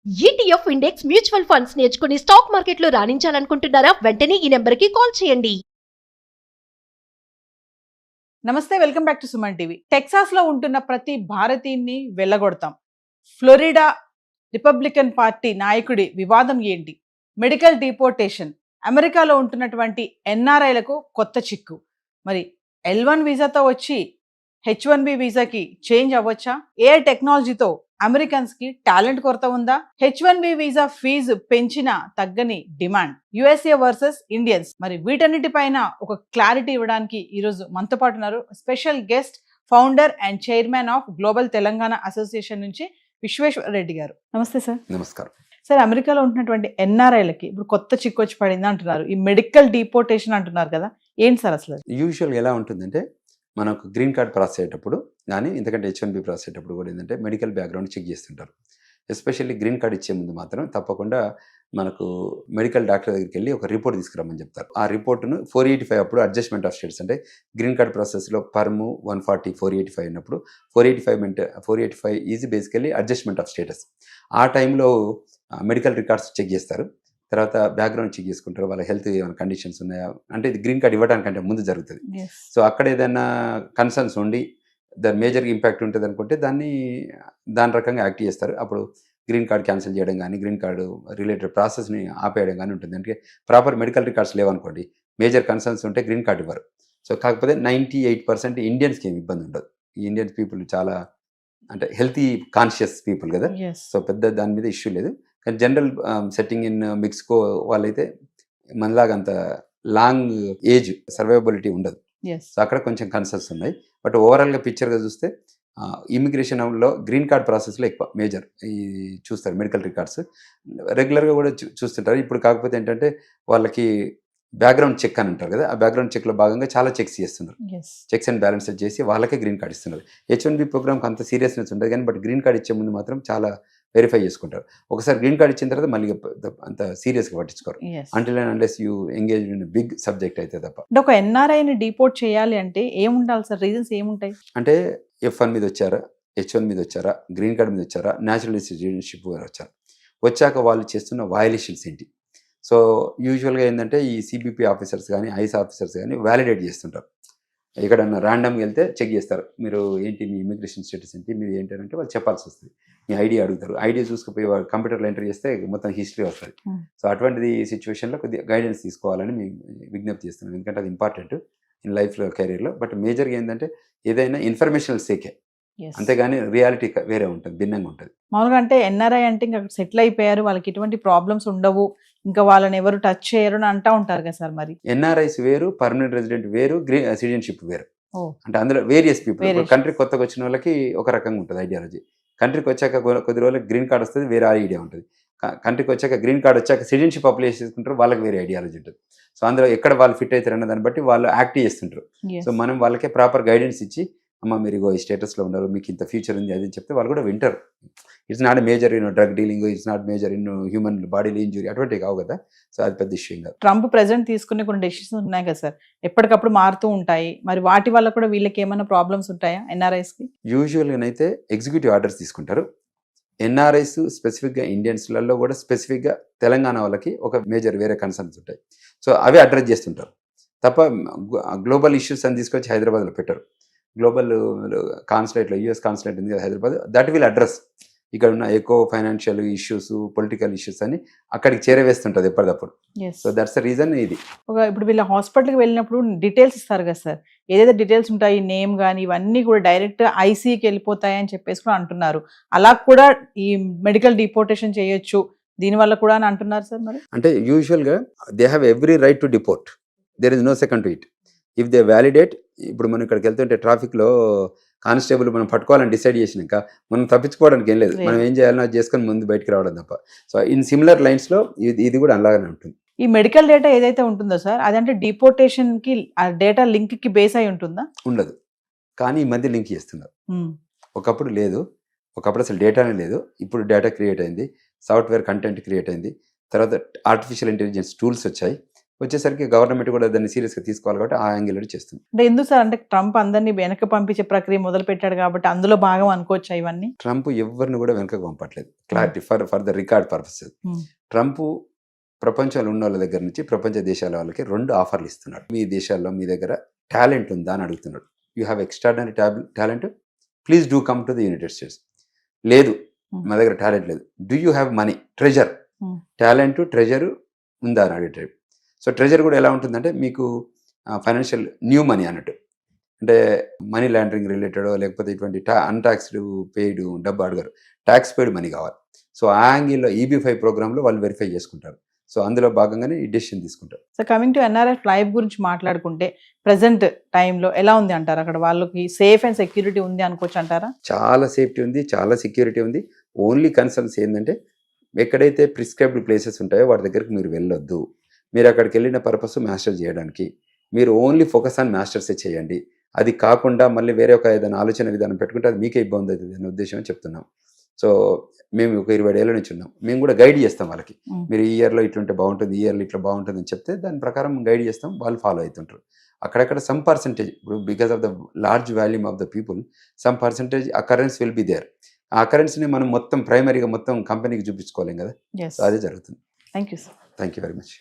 ETF index mutual funds నేర్చుకుని stock మార్కెట్లో రాణించాలనుకుంటున్నారా? వెంటనే ఈ నెంబర్కి కాల్ చేయండి. నమస్తే, welcome back to Suman TV. Texas లో ఉంటున్న ప్రతి భారతీయుని వెళ్ళగొడతాం. ఫ్లోరిడా రిపబ్లికన్ పార్టీ నాయకుడి వివాదం ఏంటి? మెడికల్ డిపోర్టేషన్, అమెరికాలో ఉంటున్నటువంటి ఎన్ఆర్ఐలకు కొత్త చిక్కు. మరి L1 వీసాతో వచ్చి H1B వీసాకి చేంజ్ అవ్వచ్చా? ఏ టెక్నాలజీతో అమెరికన్స్ కి టాలెంట్ కొరత ఉందా? H1B వీసా ఫీజు పెంచిన తగ్గని డిమాండ్, USA వర్సెస్ ఇండియన్స్. మరి వీటన్నిటిపైన ఒక క్లారిటీ ఇవ్వడానికి ఈరోజు మనతో పాటు ఉన్నారు special guest, founder and chairman of global Telangana association నుంచి విశ్వేశ్వర్ రెడ్డి గారు. నమస్తే సార్. నమస్కారం సార్, అమెరికాలో ఉంటున్నటువంటి ఎన్ఆర్ఐలకి ఇప్పుడు కొత్త చిక్కు వచ్చి పడింది అంటున్నారు. ఈ మెడికల్ డిపోర్టేషన్ అంటున్నారు కదా, ఏంటి సార్ అసలు? యూజువల్గా ఎలా ఉంటుందంటే, మనకు గ్రీన్ కార్డ్ ప్రాసెస్ అయ్యేటప్పుడు కానీ ఇంతకంటే H1B ప్రాసెస్ అయ్యేటప్పుడు కూడా ఏంటంటే మెడికల్ బ్యాక్గ్రౌండ్ చెక్ చేస్తుంటారు. ఎస్పెషల్లీ గ్రీన్ కార్డ్ ఇచ్చే ముందు మాత్రం తప్పకుండా మనకు మెడికల్ డాక్టర్ దగ్గరికి వెళ్ళి ఒక రిపోర్ట్ తీసుకురమ్మని చెప్తారు. ఆ రిపోర్ట్ను 485 అప్పుడు అడ్జస్ట్మెంట్ ఆఫ్ స్టేటస్, అంటే గ్రీన్ కార్డ్ ప్రాసెస్లో పర్ము 140 485 ఉన్నప్పుడు 485 is basically adjustment of status. ఆ టైంలో మెడికల్ రికార్డ్స్ చెక్ చేస్తారు. తర్వాత బ్యాక్గ్రౌండ్ చెక్ చేసుకుంటారు, వాళ్ళ హెల్త్ ఏమైనా కండిషన్స్ ఉన్నాయా, అంటే ఇది గ్రీన్ కార్డ్ ఇవ్వడానికంటే ముందు జరుగుతుంది. సో అక్కడ ఏదైనా కన్సర్న్స్ ఉండి దాని మేజర్ ఇంపాక్ట్ ఉంటుంది అనుకుంటే దాని రకంగా యాక్ట్ చేస్తారు. అప్పుడు గ్రీన్ కార్డ్ క్యాన్సిల్ చేయడం కానీ, గ్రీన్ కార్డు రిలేటెడ్ ప్రాసెస్ని ఆపేయడం కానీ ఉంటుంది. అంటే ప్రాపర్ మెడికల్ రికార్డ్స్ లేవనుకోండి, మేజర్ కన్సర్న్స్ ఉంటే గ్రీన్ కార్డ్ ఇవ్వరు. సో కాకపోతే 98% ఇండియన్స్కి ఏమి ఇబ్బంది ఉండదు. ఈ ఇండియన్స్ పీపుల్ చాలా అంటే హెల్తీ కాన్షియస్ పీపుల్ కదా, సో పెద్ద దాని మీద ఇష్యూ లేదు. కానీ జనరల్ సెట్టింగ్ ఇన్ మెక్సికో వాళ్ళైతే మనలాగా అంత లాంగ్ ఏజ్ సర్వైవబిలిటీ ఉండదు. సో అక్కడ కొంచెం కన్సర్న్స్ ఉన్నాయి. బట్ ఓవరాల్గా పిక్చర్గా చూస్తే ఇమిగ్రేషన్లో గ్రీన్ కార్డ్ ప్రాసెస్లో ఎక్కువ మేజర్ ఈ చూస్తారు. మెడికల్ రికార్డ్స్ రెగ్యులర్గా కూడా చూస్తుంటారు. ఇప్పుడు కాకపోతే ఏంటంటే వాళ్ళకి బ్యాక్గ్రౌండ్ చెక్ అని ఉంటారు కదా, ఆ బ్యాక్గ్రౌండ్ చెక్లో భాగంగా చాలా చెక్స్ చేస్తున్నారు. చెక్స్ అండ్ బ్యాలెన్సెస్ చేసి వాళ్ళకే గ్రీన్ కార్డ్ ఇస్తున్నారు. H1B ప్రోగ్రామ్కి అంత సీరియస్నెస్ ఉండదు కానీ, బట్ గ్రీన్ కార్డ్ ఇచ్చే ముందు మాత్రం చాలా వెరిఫై చేసుకుంటారు. ఒకసారి గ్రీన్ కార్డ్ ఇచ్చిన తర్వాత మళ్ళీ అంత సీరియస్గా పట్టించుకోరు until and unless you engage in big subject అయితే తప్ప. అంటే ఒక ఎన్ఆర్ఐని డిపోర్ట్ చేయాలి అంటే ఏముండాలి సార్? రీజన్స్ ఏముంటాయి? అంటే F1 మీద వచ్చారా, H1 మీద వచ్చారా, గ్రీన్ కార్డ్ మీద వచ్చారా, న్యాచురల్ సిటిజన్షిప్ వచ్చారా, వచ్చాక వాళ్ళు చేస్తున్న వయలేషన్స్ ఏంటి. సో యూజువల్గా ఏంటంటే ఈ CBP ఆఫీసర్స్ కానీ, ఐస్ ఆఫీసర్స్ కానీ వ్యాలిడేట్ చేస్తుంటారు. ఎక్కడన్నా ర్యాండమ్గా వెళ్తే చెక్ చేస్తారు, మీరు ఏంటి, మీ ఇమిగ్రేషన్ స్టేటస్ ఏంటి, మీరు ఏంటంటే వాళ్ళు చెప్పాల్సి వస్తుంది. మీ ఐడి అడుగుతారు, ఐడి చూసుకుపోయి వాళ్ళు కంప్యూటర్లో ఎంటర్ చేస్తే మొత్తం హిస్టరీ వస్తుంది. సో అటువంటిది సిచ్యువేషన్లో కొద్దిగా గైడెన్స్ తీసుకోవాలని మేము విజ్ఞప్తి చేస్తున్నాం, ఎందుకంటే అది ఇంపార్టెంట్ ఇన్ లైఫ్లో, కెరీర్లో. బట్ మేజర్గా ఏంటంటే ఏదైనా ఇన్ఫర్మేషనల్ సేకే, అంతేగాని రియాలిటీ వేరే ఉంటుంది, భిన్నంగా ఉంటుంది. మామూలుగా అంటే ఎన్ఆర్ఐ అంటే ఇంకా సెటిల్ అయిపోయారు, వాళ్ళకి ఎటువంటి ప్రాబ్లమ్స్ ఉండవు, ఇంకా వాళ్ళని ఎవరు టచ్ చేయరు అని అంటా ఉంటారు కదా సార్. మరి ఎన్ఆర్ఐస్ వేరు, పర్మనెంట్ రెసిడెంట్ వేరు, సిటిజన్షిప్ వేరు. అంటే అందులో వేరియస్ పీపుల్. కంట్రీకి కొత్తగా వచ్చిన వాళ్ళకి ఒక రకంగా ఉంటుంది ఐడియాలజీ. కంట్రీకి వచ్చాక కొద్ది రోజులకి గ్రీన్ కార్డ్ వస్తుంది, వేరే ఐడియా ఉంటుంది. కంట్రీకి వచ్చాక గ్రీన్ కార్డ్ వచ్చాక సిటిజన్షిప్ అప్లై చేసుకుంటారు, వాళ్ళకి వేరే ఐడియాలజీ ఉంటుంది. సో అందులో ఎక్కడ వాళ్ళు ఫిట్ అవుతారు అన్న దాన్ని బట్టి వాళ్ళు యాక్ట్ చేస్తుంటారు. సో మనం వాళ్ళకే ప్రాపర్ గైడెన్స్ ఇచ్చి, అమ్మ మీరు ఈ స్టేటస్లో ఉన్నారు, మీకు ఇంత ఫ్యూచర్ ఉంది అది చెప్తే వాళ్ళు కూడా వింటారు. It's not major in drug dealing, it's not major in human బాడీలో ఇంజురీ, అటువంటివి కావు కదా. సో అది పెద్ద ఇష్యూ కాదు. ట్రంప్ ప్రెసిడెంట్ తీసుకునే కొన్ని డెసిషన్స్ ఉన్నాయి కదా సార్, ఎప్పటికప్పుడు మారుతూ ఉంటాయి. మరి వాటి వల్ల కూడా వీళ్ళకి ఏమైనా ప్రాబ్లమ్స్ ఉంటాయా ఎన్ఆర్ఐస్కి? యూజువల్గానైతే ఎగ్జిక్యూటివ్ ఆర్డర్స్ తీసుకుంటారు. ఎన్ఆర్ఐస్ స్పెసిఫిక్గా ఇండియన్స్లలో కూడా స్పెసిఫిక్గా తెలంగాణ వాళ్ళకి ఒక మేజర్ వేరే కన్సర్న్స్ ఉంటాయి. సో అవి అడ్రస్ చేస్తుంటారు తప్ప గ్లోబల్ ఇష్యూస్ అని తీసుకొచ్చి హైదరాబాద్లో పెట్టరు. గ్లోబల్ కాన్సులేట్లో, US కాన్సులేట్ ఉంది కదా హైదరాబాద్, దట్ విల్ అడ్రస్ ఇక్కడ ఉన్న eco financial issues, political issues అని అక్కడికి చేరవేస్తుంటుంది ఎప్పటికప్పుడు. So that's the reason. ఇది ఇప్పుడు వీళ్ళ హాస్పిటల్కి వెళ్ళినప్పుడు డీటెయిల్స్ ఇస్తారు కదా సార్, ఏదైతే డీటెయిల్స్ ఉంటాయి, నేమ్ కానీ ఇవన్నీ కూడా డైరెక్ట్ ఐసీకి వెళ్ళిపోతాయని చెప్పేసి కూడా అంటున్నారు. అలా కూడా ఈ మెడికల్ డిపోర్టేషన్ చేయొచ్చు దీనివల్ల కూడా అని అంటున్నారు సార్. మరి అంటే యూజువల్గా they have every right to deport, there is no second to it if they validate. ఇప్పుడు మనం ఇక్కడికి వెళ్తుంటే ట్రాఫిక్లో కానిస్టేబుల్ మనం పట్టుకోవాలని డిసైడ్ చేసినాక మనం తప్పించుకోవడానికి ఏం లేదు, మనం ఏం చేయాలన్నా చేసుకొని ముందు బయటకు రావడం తప్ప. సో ఇన్ సిమిలర్ లైన్స్లో ఇది కూడా అలాగనే ఉంటుంది. ఈ మెడికల్ డేటా ఏదైతే ఉంటుందో సార్, అదంటే డిపోర్టేషన్కి ఆ డేటా లింక్కి బేస్ అయి ఉంటుందా? ఉండదు, కానీ ఈ మధ్య లింక్ చేస్తున్నారు. ఒకప్పుడు లేదు, ఒకప్పుడు అసలు డేటానే లేదు. ఇప్పుడు డేటా క్రియేట్ అయింది, సాఫ్ట్వేర్ కంటెంట్ క్రియేట్ అయింది, తర్వాత ఆర్టిఫిషియల్ ఇంటెలిజెన్స్ టూల్స్ వచ్చాయి, వచ్చేసరికి గవర్నమెంట్ కూడా దాన్ని సీరియస్గా తీసుకోవాలి కాబట్టి ఆ యాంగిల్ చేస్తుంది. అంటే ఎందుకు సార్, అంటే ట్రంప్ అందరినీ వెనక్కి పంపించే ప్రక్రియ మొదలు పెట్టాడు కాబట్టి అందులో భాగం అనుకోవచ్చా ఇవన్నీ? ట్రంప్ ఎవరిని కూడా వెనకకు పంపట్లేదు. Clarity for the record purposes. Hmm. Trump ప్రపంచంలో ఉన్న వాళ్ళ దగ్గర నుంచి ప్రపంచ దేశాల వాళ్ళకి 2 ఆఫర్లు ఇస్తున్నాడు. మీ దేశాల్లో మీ దగ్గర టాలెంట్ ఉందా అని అడుగుతున్నాడు. You have extraordinary talent, please do come to the United states. లేదు, మా దగ్గర టాలెంట్ లేదు. Do you have money, treasure, talent treasure ఉందా అని అడిగేటప్పుడు. సో ట్రెజర్ కూడా ఎలా ఉంటుందంటే మీకు ఫైనాన్షియల్ న్యూ మనీ అన్నట్టు, అంటే మనీ లాండరింగ్ రిలేటెడ్ లేకపోతే ఇటువంటి అన్టాక్స్డ్ పెయిడ్ డబ్బు అడగరు, ట్యాక్స్ పెయిడ్ మనీ కావాలి. సో ఆ యాంగిల్లో EB-5 ప్రోగ్రాంలో వాళ్ళు వెరిఫై చేసుకుంటారు. సో అందులో భాగంగానే ఈ డెసిషన్ తీసుకుంటారు. So coming to NRF life గురించి మాట్లాడుకుంటే ప్రజెంట్ టైంలో ఎలా ఉంది అంటారు? అక్కడ వాళ్ళకి సేఫ్ అండ్ సెక్యూరిటీ ఉంది అనుకోవచ్చు అంటారా? చాలా సేఫ్టీ ఉంది, చాలా సెక్యూరిటీ ఉంది. ఓన్లీ కన్సర్న్స్ ఏంటంటే ఎక్కడైతే ప్రిస్క్రైబ్డ్ ప్లేసెస్ ఉంటాయో వాటి దగ్గరికి మీరు వెళ్ళొద్దు. మీరు అక్కడికి వెళ్ళిన పర్పస్ మాస్టర్ చేయడానికి, మీరు ఓన్లీ ఫోకస్ ఆన్ మాస్టర్సే చేయండి. అది కాకుండా మళ్ళీ వేరే ఒక ఏదైనా ఆలోచన విధానం పెట్టుకుంటే అది మీకే ఇబ్బంది అవుతుంది అనే ఉద్దేశం చెప్తున్నాం. సో మేము ఒక 20 ఏళ్ళ నుంచి ఉన్నాం, మేము కూడా గైడ్ చేస్తాం వాళ్ళకి. మీరు ఈ ఇయర్లో ఇట్లుంటే బాగుంటుంది, ఈ ఇయర్లో ఇట్లా బాగుంటుంది అని చెప్తే దాని ప్రకారం గైడ్ చేస్తాం, వాళ్ళు ఫాలో అవుతుంటారు. అక్కడక్కడ సమ్ పర్సంటేజ్, ఇప్పుడు because of the large volume of the people some percentage occurrence will be there. ఆ అకరెన్స్ని మనం మొత్తం ప్రైమరీగా మొత్తం కంపెనీకి చూపించుకోలేం కదా, Yes. సో అదే జరుగుతుంది. Thank you sir. Thank you very much.